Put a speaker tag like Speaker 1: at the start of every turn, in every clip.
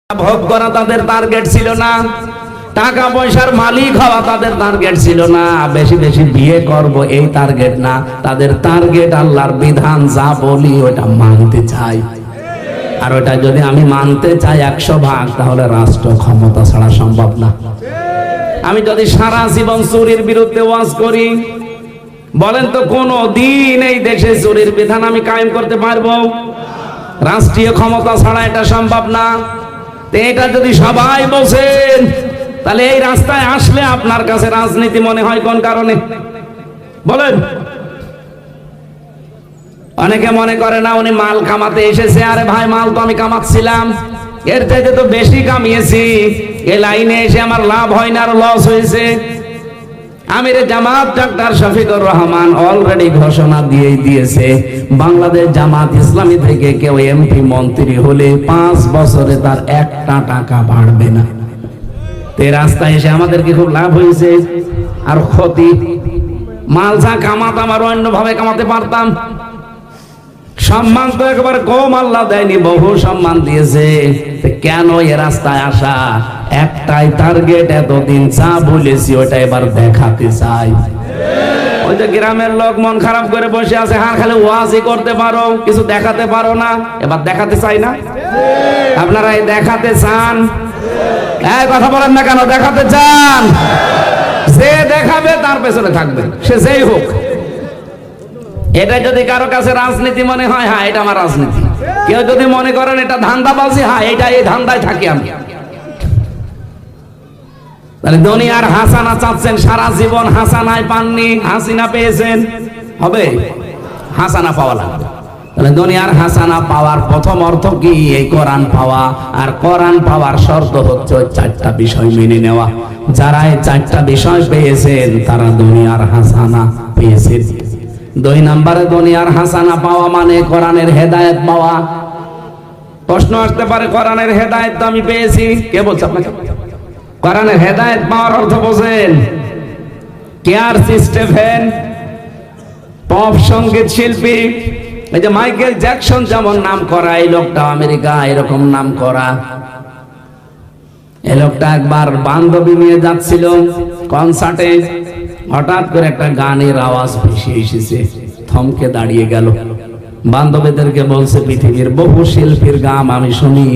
Speaker 1: ভোগ করা তাদের টার্গেট ছিল না, টাকা পয়সার মালিক হওয়া তাদের টার্গেট ছিল না, বেশি বেশি বিয়ে করব এই টার্গেট না, তাদের টার্গেট আল্লাহর বিধান যা বলি ওটা মানতে চাই। আর ওটা যদি আমি মানতে চাই 100 ভাগ, তাহলে রাষ্ট্র ক্ষমতা ছাড়া সম্ভব না। আমি যদি সারা জীবন চুরির বিরুদ্ধে ওয়াজ করি, বলেন তো কোন দিন এই দেশে চুরির বিধান আমি কায়েম করতে পারবো? রাষ্ট্রীয় ক্ষমতা ছাড়া এটা সম্ভব না। এটা যদি সবাই বলছেন, তাহলে এই রাস্তায় আসলে আপনার কাছে রাজনীতি মনে হয় কোন কারণে? বলেন। অনেকে মনে করে না উনি মাল কামাতে এসেছে। আরে ভাই, মাল তো আমি কামাচ্ছিলাম, এর চাইতে তো বেশি কামিয়েছি। এই লাইনে এসে আমার লাভ হয় না, আর লস হয়েছে। আমির জামাত ডক্টর শফিকুর রহমান অলরেডি ঘোষণা দিয়ে দিয়েছে, বাংলাদেশ জামাত ইসলামী থেকে কেউ এমপি মন্ত্রী হলে 5 বছরে তার 1টা টাকা বাড়বে না। এই রাস্তায় এসে আমাদের কি খুব লাভ হয়েছে আর ক্ষতি? মাল যা কামাতাম আর অন্যভাবে কামাতে পারতাম। সম্মান তো একেবারে কম আল্লাহ দেয়নি, বহু সম্মান দিয়েছে। কেন এ রাস্তায় আসা? একটাই টার্গেট, এতদিন যা বলেছি ওটা এবার দেখাতে চাই। ওই যে গ্রামের লোক মন খারাপ করে বসে আছে, হ্যাঁ খালি ওয়াজই করতে পারো, কিছু দেখাতে পারো না, এবার দেখাতে চাই না? আপনারা এই দেখাতে চান? এই কথা বলেন না কেন? দেখাতে চান? যে দেখাবে তার পেছনে থাকবে, সে যেই হোক। এটা যদি কারো কাছে রাজনীতি মনে হয়, হ্যাঁ এটা আমার রাজনীতি। কেউ যদি মনে করেন এটা ধান্দাবাজি, হ্যাঁ এটা এই ধান্দায় থাকি আমি। তাহলে দুনিয়ার হাসানা চাচ্ছেন, সারা জীবন হাসানায় পাননি, হাসিনা পেয়েছেন, হবে? হাসানা পাওয়া লাগবে। তাহলে দুনিয়ার হাসানা পাওয়ার প্রথম অর্থ কি? এই কোরআন পাওয়া। আর কোরআন পাওয়ার শর্ত হচ্ছে 4টা বিষয় মেনে নেওয়া। যারা এই 4টা বিষয় পেয়েছেন তারা দুনিয়ার হাসানা পেয়েছেন। 2 নম্বরে দুনিয়ার হাসানা পাওয়া মানে কোরআনের হেদায়েত পাওয়া। প্রশ্ন আসতে পারে, কোরআনের হেদায়েত তো আমি পেয়েছি, কে বলছে আপনাকে? কোরআনের হেদায়েত পাওয়ার অর্থ বোঝেন? কেয়ার স্টিফেন, পপ সঙ্গীত শিল্পী, এই যে মাইকেল জ্যাকসন যেমন নাম করা, এই লোকটা আমেরিকা এরকম নাম করা। এই লোকটা একবার বান্ধবী নিয়ে যাচ্ছিল কনসার্টে, হঠাৎ করে একটা গানের আওয়াজ ভেসে এসেছে, থমকে দাঁড়িয়ে গেল। বান্ধবীদেরকে বলছে, পৃথিবীর বহু শিল্পীর গান আমি শুনি,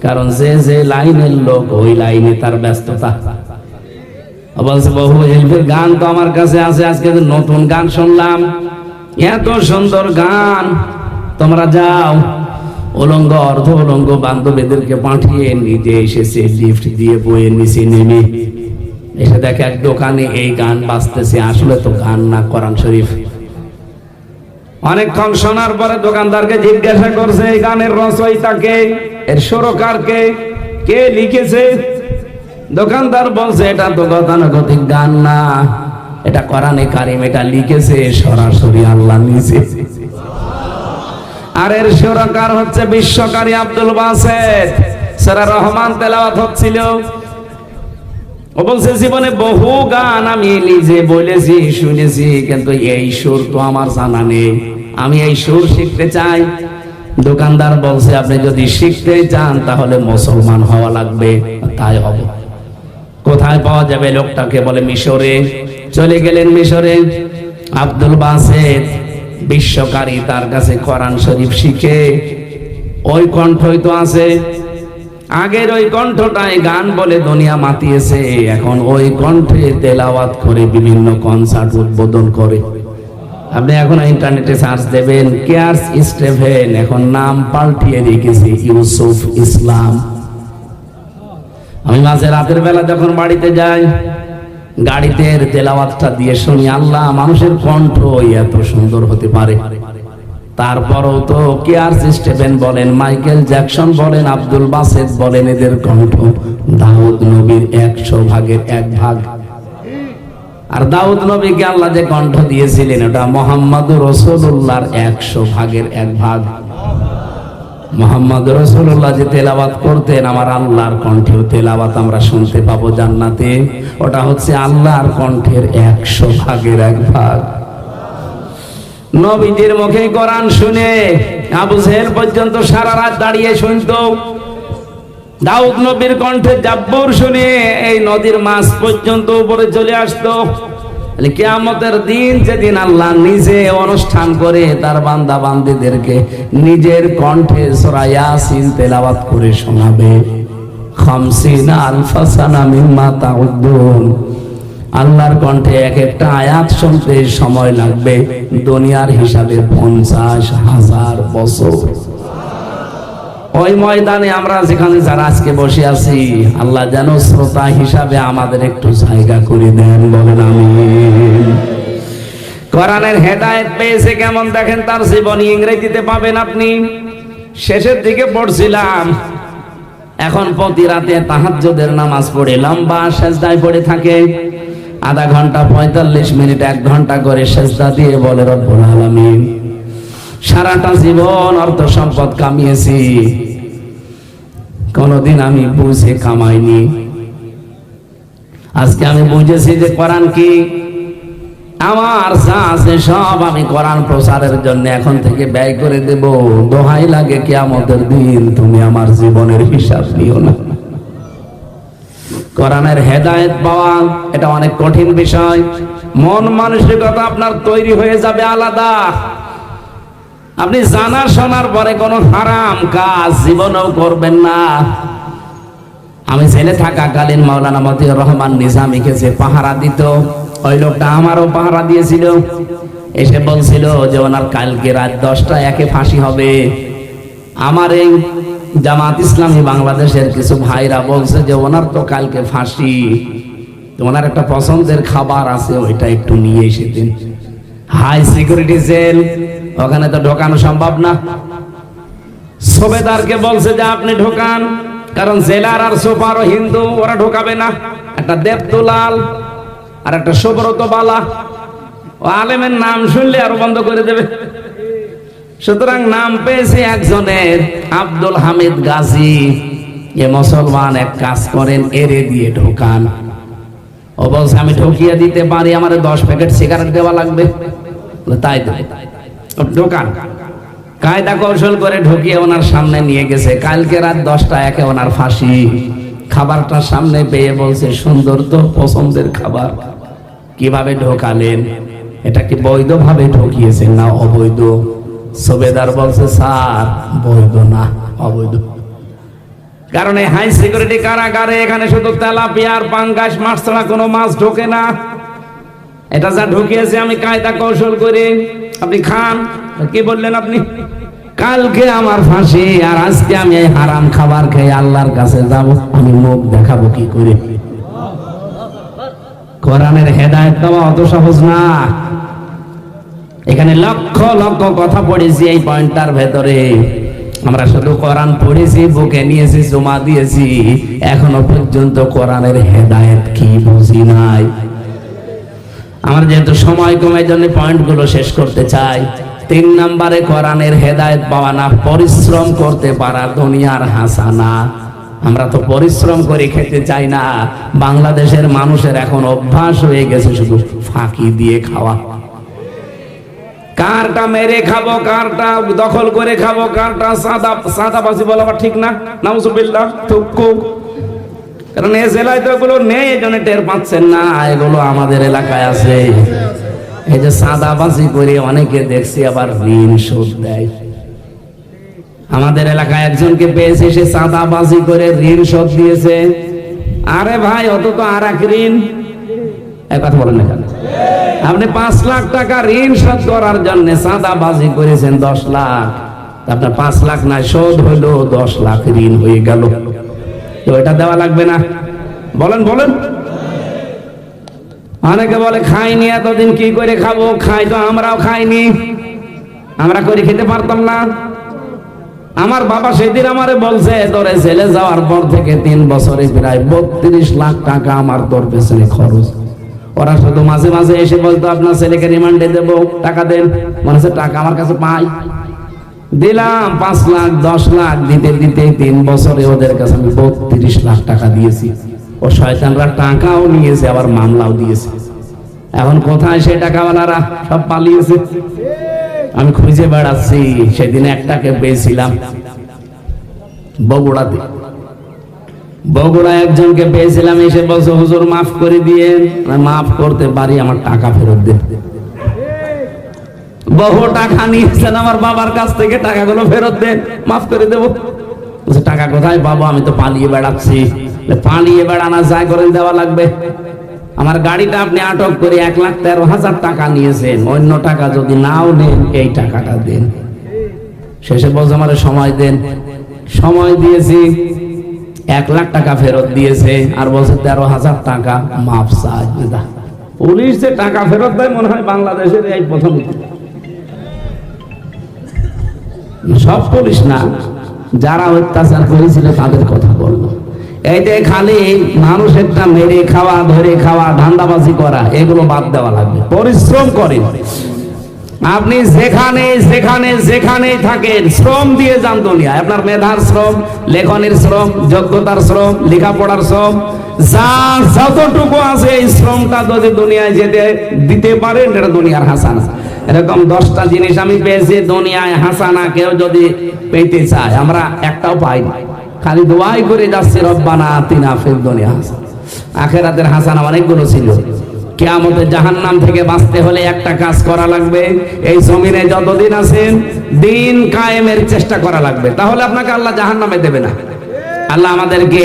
Speaker 1: কারণ যে যে লাইনের লোক ওই লাইনে তার ব্যস্ততা। বলছে বহু শিল্পীর গান তো আমার কাছে আছে, আজকে নতুন গান শুনলাম, এত সুন্দর গান, তোমরা যাও। উলঙ্গ অর্ধ উলঙ্গ বান্ধবীদেরকে পাঠিয়ে নিজে এসেছে লিফট দিয়ে বইয়ের নিচে নেমে এসে দেখে এক দোকানে এই গান বাজতেছে। আসলে তো গান না, কোরআন শরীফ। অনেকক্ষণ শোনার পরে দোকানদারকে জিজ্ঞাসা করছে, এই গানের রচয়িতাকে, এর সুরকারকে, কে লিখেছে? দোকানদার বলছে, এটা তো গতানুগতিক গান না, এটা কোরআনে কারিম, এটা লিখেছে সরাসরি আল্লাহ নিজে। আর এর সুরকার হচ্ছে বিশ্বকারী আব্দুল বাসেত। সূরা রহমান তেলাওয়াত হচ্ছিল। ও বলছে, জীবনে বহু গান আমি নিজে বলেছি, শুনেছি, কিন্তু এই সুর তো আমার জানা নেই, আমি এই সুর শিখতে চাই। দোকানদার বলছে, আপনি যদি শিখতে চান তাহলে মুসলমান হওয়া লাগবে। তাই হবে। কোথায় পাওয়া যাবে? লোকটাকে বলে মিশরে। চলে গেলেন মিশরে। আব্দুল বাসেত বিশ্বকারী, তার কাছে কোরআন শরীফ শিখে ওই কণ্ঠই তো আছে। আগের ওই কণ্ঠটাই গান বলে দুনিয়া মাতিয়েছে, এখন ওই কণ্ঠে তেলাওয়াত করে বিভিন্ন কনসার্ট উদ্বোধন করে। আপনি এখন ইন্টারনেটে সার্চ দেবেন, কেয়ার স্টিফেন, এখন নাম পাল্টিয়ে রেখেছে ইউসুফ ইসলাম। আমি মাঝে রাতের বেলা যখন বাড়িতে যাই, গাড়িতে তেলাওয়াতটা দিয়ে শুনি, আল্লাহ, মানুষের কণ্ঠ এত সুন্দর হতে পারে। তারপরও তো কেয়ার স্টিফেন বলেন, মাইকেল জ্যাকসন বলেন, আব্দুল বাসেত বলেন, এদের কণ্ঠ দাউদ নবীর 100 ভাগের 1 ভাগ। আর দাউদ নবীকে আল্লাহ যে কণ্ঠ দিয়েছিলেন ওটা মুহাম্মদুর রাসূলুল্লাহর 100 ভাগের 1 ভাগ। মুহাম্মদ রাসূলুল্লাহ যে তেলাওয়াত করতেন, আমার আল্লাহর কণ্ঠেও তেলাওয়াত আমরা শুনতে পাবো জান্নাতে। ওটা হচ্ছে আল্লাহর কণ্ঠের 100 ভাগের 1 ভাগ। নবীজির মুখে কোরআন শুনে আবু জেহেল পর্যন্ত সারা রাত দাঁড়িয়ে শুনতো। দাউদ নবীর কণ্ঠে জাব্বুর শুনে এই নদীর মাছ পর্যন্ত উপরে চলে আসতো। কিয়ামতের দিন যেদিন আল্লাহ নিজে অনুষ্ঠান করে তার বান্দা বান্দীদেরকে নিজের কণ্ঠে সূরা ইয়াসিন তেলাওয়াত করে শোনাবে, 50 আলফা সানা মিম্মা তাউদ্দুন, আল্লাহর কণ্ঠে এক একটা আয়াত শুনতে সময় লাগবে দুনিয়ার হিসাবে 50,000 বছর। ওই ময়দানে আমরা যেখানে যারা আজকে বসে আছি, আল্লাহ যেন শ্রোতা হিসাবে আমাদের একটু জায়গা করে দেন, বলেন আমিন। কোরআনের হেদায়েত পেয়েছে কেমন দেখেন, তার জীবনী ইংরেজিতে পাবেন আপনি। শেষের দিকে পড়ছিলাম, এখন প্রতি রাতে তাহাজ্জুদের নামাজ পড়ে লম্বা সেজদায় পড়ে থাকে, আধা ঘন্টা 45 মিনিট 1 ঘন্টা করে সেজদা দিয়ে বলে রব্বুল আলামিন, সারাটা জীবন অর্থ সম্পদ কামিয়েছি, কোনদিন আমি বুঝে কামাইনি। আজকে আমি বুঝেছি যে কোরআন কি, আমার যা আছে সব আমি কোরআন প্রচারের জন্য এখন থেকে ব্যয় করে দেব। দোহাই লাগে কিয়ামতের দিন তুমি আমার জীবনের হিসাব নিও না। কোরআনের হেদায়েত পাওয়া এটা অনেক কঠিন বিষয়। মন মানসিকতা আপনার তৈরি হয়ে যাবে আলাদা। আপনি জানা শোনার পরে কোনো হারাম কাজ জীবনেও করবেন না। আমি ছেলে থাকাকালীন মাওলানা মতিউর রহমান নিজামীকে যে পাহারা দিত, ওই লোকটা আমারও পাহারা দিয়েছিল। এসে বলছিল যে ওনার কালকে রাত 10টায় একে ফাঁসি হবে। আমার এই জামাত ইসলামী বাংলাদেশের কিছু ভাইরা বলছে যে ওনার তো কালকে ফাঁসি, ওনার একটা পছন্দের খাবার আছে, ওইটা একটু নিয়ে এসে দিন। হাই সিকিউরিটি জেল, ওখানে তো ঢোকানো সম্ভব না। সুবেদারকে বলছে যে আপনি ঢোকান, কারণ জেলার আর সুপারও হিন্দু, ওরা ঢোকাবে না। একটা দেবদুলাল আর একটা সুব্রত বালা, ও আলেমের নাম শুনলে আরো বন্ধ করে দেবে। সুতরাং নাম পেয়েছে একজনের, আব্দুল হামিদ গাজী। এ মুসলমান, এক কাজ করেন, এরে দিয়ে ঢোকান। ও বলছে আমি ঢুকিয়ে দিতে পারি, আমার 10 প্যাকেট সিগারেট দেওয়া লাগবে। তাই ঢোকান। কায়দা কৌশল করে ঢুকিয়ে ওনার সামনে নিয়ে গেছে। কালকে রাত 10টায় একে ওনার ফাঁসি। খাবারটা সামনে পেয়ে বলছে সুন্দর তো, পছন্দের খাবার। কিভাবে ঢোকালেন? এটা কি বৈধ ভাবে ঢুকিয়েছেন না অবৈধ? সুবেদার বলছে স্যার বৈধ না, অবৈধ। কারণ এই হাই সিকিউরিটি কারাগারে এখানে শুধু তেলাপিয়া আর পাঙ্গাস মাছ ছাড়া কোনো মাছ ঢোকে না। এটা যা ঢুকিয়েছে আমি কায়দা কৌশল করে। আপনি খান। কি বললেন আপনি? কালকে আমার ফাঁসি, আর আজকে আমি এই হারাম খাবার খেয়ে আল্লাহর কাছে যাব, আমি মুখ দেখাবো কি করে? কোরআনের হেদায়েত দেওয়া অত সহজ না। এখানে লক্ষ লক্ষ কথা পড়েছি এই পয়েন্টটার ভেতরে। আমরা শুধু কোরআন পড়েছি, বুকে নিয়েছি, জমা দিয়েছি, এখনো পর্যন্ত কোরআনের হেদায়েত কি বুঝি নাই। আমার যেহেতু সময় কমে, জন্য পয়েন্টগুলো শেষ করতে চাই। 3 নম্বরে কোরআনের হেদায়েত পাওয়া না, পরিশ্রম করতে পারা দুনিয়ার হাসানা। আমরা তো পরিশ্রম করে খেতে চাই না। বাংলাদেশের মানুষের এখন অভ্যাস হয়ে গেছে শুধু ফাঁকি দিয়ে খাওয়া। কারটা মেরে খাবো, কারটা দখল করে খাবো, কারটা সাদাবাজি বলা ঠিক না। নাউজুবিল্লাহ, থুকু। কারণ এই জেলায় তো এগুলো নেই, এই জন্য টের পাচ্ছেন না। এগুলো আমাদের এলাকায় আছে। এই যে সাদাবাজি করে অনেকে দেখছি আবার ঋণ শোধ দেয়। আমাদের এলাকায় একজনকে পেয়েছে, সে সাদাবাজি করে ঋণ শোধ দিয়েছে। আরে ভাই, অত তো আর এক ঋণ। এক কথা বলেন না কেন? আপনি 5 লাখ টাকা ঋণ শোধ করার জন্য সাদাবাজি করেছেন 10 লাখ। আপনার 5 লাখ না, শোধ হলো 10 লাখ ঋণ হয়ে গেল। তো এটা দেওয়া লাগবে না? বলেন বলেন। অনেকে বলে খাইনি এতদিন, কি করে খাবো? খাই তো আমরাও খাইনি, আমরা করে খেতে পারতাম না। আমার বাবা সেদিন আমারে বলছে, তোরে জেলে যাওয়ার পর থেকে 3 বছরে প্রায় 32 লাখ টাকা আমার তোর পেছনে খরচ। ওরা শুধু মাঝে মাঝে এসে বলতো আপনার ছেলেকে রিমান্ডে দেবো, টাকা দেন। মনে হচ্ছে টাকা আমার কাছে পাই। দিলাম 5 লাখ 10 লাখ দিতে দিতে 3 বছরে ওদের কাছে আমি 32 লাখ টাকা দিয়েছি। ও শয়তানরা টাকাও নিয়েছে, আবার মামলাও দিয়েছে। এখন কোথায় সেই টাকাওয়ালারা? সব পালিয়েছে। আমি খুঁজে বেড়াচ্ছি। সেদিন একটাকে পেয়েছিলাম বগুড়াতে। বগুড়া একজনকে পেয়েছিলাম, এসে বলছে হুজুর মাফ করে দিয়েন। মাফ করতে পারি, আমার টাকা ফেরত দেন। বহু টাকা নিয়েছেন আমার বাবার কাছ থেকে, টাকাগুলো ফেরত দেন, মাফ করে দেবো। টাকা কোথায় পাবো, আমি তো পালিয়ে বেড়াচ্ছি। পালিয়ে বেড়ানো যায় করে দেওয়া লাগবে। আমার গাড়িটা আপনি আটক করে 1,13,000 টাকা নিয়েছেন, অন্য টাকা যদি নাও নেন এই টাকাটা দেন। শেষে বলছে আমার সময় দেন। সময় দিয়েছি, 1 লাখ টাকা ফেরত দিয়েছে, আর বলছে 13,000 টাকা মাফ চাই। পুলিশ যে টাকা ফেরত দেয় মনে হয় বাংলাদেশের এই প্রথম। সব পুলিশ না, যারা অত্যাচার করেছিল তাদের কথা বলবো। এই যে খালি মানুষেরটা মেরে খাওয়া, ধরে খাওয়া, ধান্দাবাজি করা, এগুলো বাদ দেওয়া লাগবে। পরিশ্রম করেন, আপনি যেখানে যেখানে যেখানেই থাকেন, শ্রম দিয়ে যান দুনিয়ায়। আপনার মেধার শ্রম, লেখনের শ্রম, যোগ্যতার শ্রম, লেখাপড়ার শ্রম, যা যতটুকু আছে এই শ্রমটা যদি দুনিয়ায় যেতে দিতে পারেন, এটা দুনিয়ার হাসানা। এরকম 10টা জিনিস আমি পেয়েছি দুনিয়ায় হাসানা, কেউ যদি পেতে চায়, আমরা একটাও পাই না। খালি দোয়াই করে যাচ্ছি রব্বানা আতিনা ফিদ দুনিয়া হাসানা। আখিরাতের হাসানা অনেকগুলো ছিল। কিয়ামতে জাহান্নাম থেকে বাঁচতে হলে একটা কাজ করা লাগবে, এই জমিনে যতদিন আছেন দিন কায়েমের চেষ্টা করা লাগবে, তাহলে আপনাকে আল্লাহ জাহান্নামে দেবে না। আল্লাহ আমাদেরকে,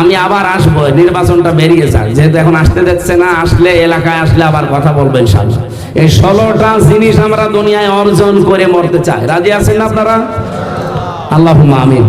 Speaker 1: আমি আবার আসবো, নির্বাচনটা বেরিয়ে যাক, যেহেতু এখন আসতে দিচ্ছে না, আসলে এলাকায় আসলে আবার কথা বলবেন ইনশাআল্লাহ। এই 16টা জিনিস আমরা দুনিয়ায় অর্জন করে মরতে চাই। রাজি আছেন আপনারা? আল্লাহুম্মা আমিন।